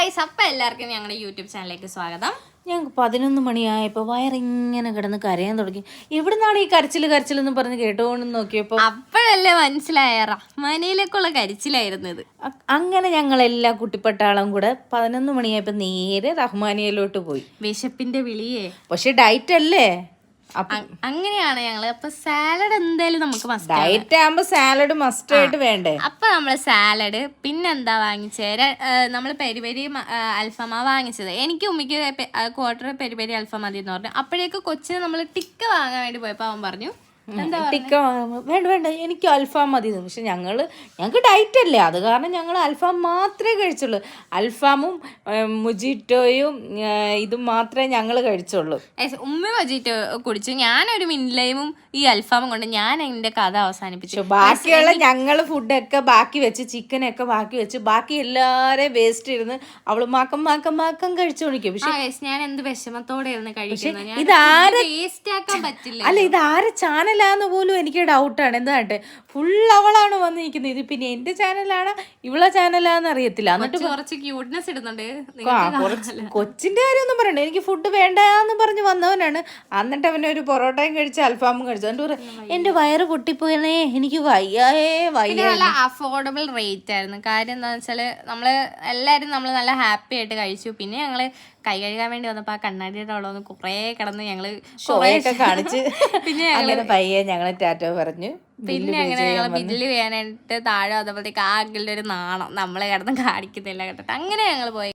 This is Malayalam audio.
ഗൈസ്, അപ്പം എല്ലാവർക്കും ഞങ്ങളുടെ യൂട്യൂബ് ചാനലിലേക്ക് സ്വാഗതം. ഞങ്ങൾക്ക് 11 മണിയായപ്പോൾ വയറിങ്ങനെ കിടന്ന് കരയാൻ തുടങ്ങി. എവിടുന്നാണ് ഈ കരച്ചിലെന്ന് പറഞ്ഞ് കേട്ടോണ്ട് നോക്കിയപ്പോൾ അപ്പോഴല്ലേ മനസ്സിലായ റഹ്മാനിയിലേക്കുള്ള കരിച്ചിലായിരുന്നത്. അങ്ങനെ ഞങ്ങളെല്ലാ കുട്ടിപ്പട്ടാളം കൂടെ 11 മണിയായപ്പോൾ നേരെ റഹ്മാനിയയിലോട്ട് പോയി. വിശപ്പിന്റെ വിളിയേ. പക്ഷെ ഡയറ്റ് അല്ലേ, അങ്ങനെയാണ് ഞങ്ങള്. അപ്പൊ സാലഡ് എന്തായാലും നമുക്ക് മസ്റ്റ്. ഡയറ്റ് ആകുമ്പോ സാലഡ് മസ്റ്റ് ആയിട്ട് വേണ്ടേ. അപ്പൊ നമ്മള് സാലഡ് പിന്നെന്താ വാങ്ങിച്ചേ, നമ്മള് പെരി പെരി അൽഫാമാ വാങ്ങിച്ചത്. എനിക്ക് ഉമ്മിക്ക് ക്വാർട്ടർ പെരി പെരി അൽഫാം മതി എന്ന് പറഞ്ഞു. അപ്പോഴേക്ക് കൊച്ചിന് നമ്മള് ടിക്ക വാങ്ങാൻ വേണ്ടി പോയപ്പോ അവൻ പറഞ്ഞു ടിക്ക വേണ്ട എനിക്ക് അൽഫാം മതി. പക്ഷെ ഞങ്ങൾക്ക് ഡയറ്റ് അല്ലേ, അത് കാരണം ഞങ്ങൾ അൽഫാം മാത്രമേ കഴിച്ചുള്ളൂ. അൽഫാമും മുജിറ്റോയും ഇതും മാത്രമേ ഞങ്ങൾ കഴിച്ചുള്ളൂ. ഉമ്മ മൊജിറ്റോ കുടിച്ചു, ഞാനൊരു മിൻലൈമും ഈ അൽഫാമും കൊണ്ട് ഞാൻ എന്റെ കഥ അവസാനിപ്പിച്ചു. ബാക്കിയുള്ള ഞങ്ങൾ ഫുഡൊക്കെ ബാക്കി വെച്ച്, ചിക്കനൊക്കെ ബാക്കി വെച്ച്, ബാക്കി എല്ലാരെയും വേസ്റ്റ് ഇരുന്ന് അവള് മാക്കം കഴിച്ചോണ്ടിരിക്കും. പക്ഷെ ഞാൻ എന്ത് വിഷമത്തോടെ ഇരുന്ന് കഴിക്കുന്നത്, വേസ്റ്റ് ആക്കാൻ പറ്റില്ല. അല്ല, ഇത് ആരെ ചാനലാന്ന് പോലും എനിക്ക് ഡൗട്ടാണ്. എന്താട്ടെ ഫുൾ അവളാണ് വന്നിരിക്കുന്നത്. ഇത് പിന്നെ എന്റെ ചാനലാണ് ഇവളെ ചാനലാന്ന് അറിയത്തില്ല. എന്നിട്ട് കുറച്ച് ക്യൂട്ട്നെസ് ഇടുന്നുണ്ട്. കൊച്ചിന്റെ കാര്യമൊന്നും പറയണ്ട, എനിക്ക് ഫുഡ് വേണ്ടെന്ന് പറഞ്ഞ് വന്നവനാണ്. എന്നിട്ട് അവനെ ഒരു പൊറോട്ടയും കഴിച്ച് അൽഫാമും കഴിച്ചു. എന്നിട്ട് എന്റെ വയറ് പൊട്ടിപ്പോയേ, എനിക്ക് വയ്യായേ വയ്യ. നല്ല അഫോർഡബിൾ റേറ്റ് ആയിരുന്നു. കാര്യം എന്താണെന്ന് വെച്ചാല് നമ്മള് നല്ല ഹാപ്പി ആയിട്ട് കഴിച്ചു. പിന്നെ ഞങ്ങള് കൈ കഴുകാൻ വേണ്ടി വന്നപ്പോ ആ കണ്ണാടിയുടെ അവിടെ ഒന്ന് കുറേ കിടന്ന് ഞങ്ങള് കുറേയൊക്കെ കാണിച്ച് പിന്നെ പയ്യെ ഞങ്ങള് ടാറ്റോ പറഞ്ഞു. പിന്നെ അങ്ങനെ ഞങ്ങൾ ബില്ല് ചെയ്യാനായിട്ട് താഴെ വന്നപ്പോഴത്തേക്ക് ആ അങ്കിളിന്റെ ഒരു നാണം നമ്മളെ കിടന്ന് കാണിക്കുന്നില്ല കേട്ടിട്ട് അങ്ങനെ ഞങ്ങൾ പോയി.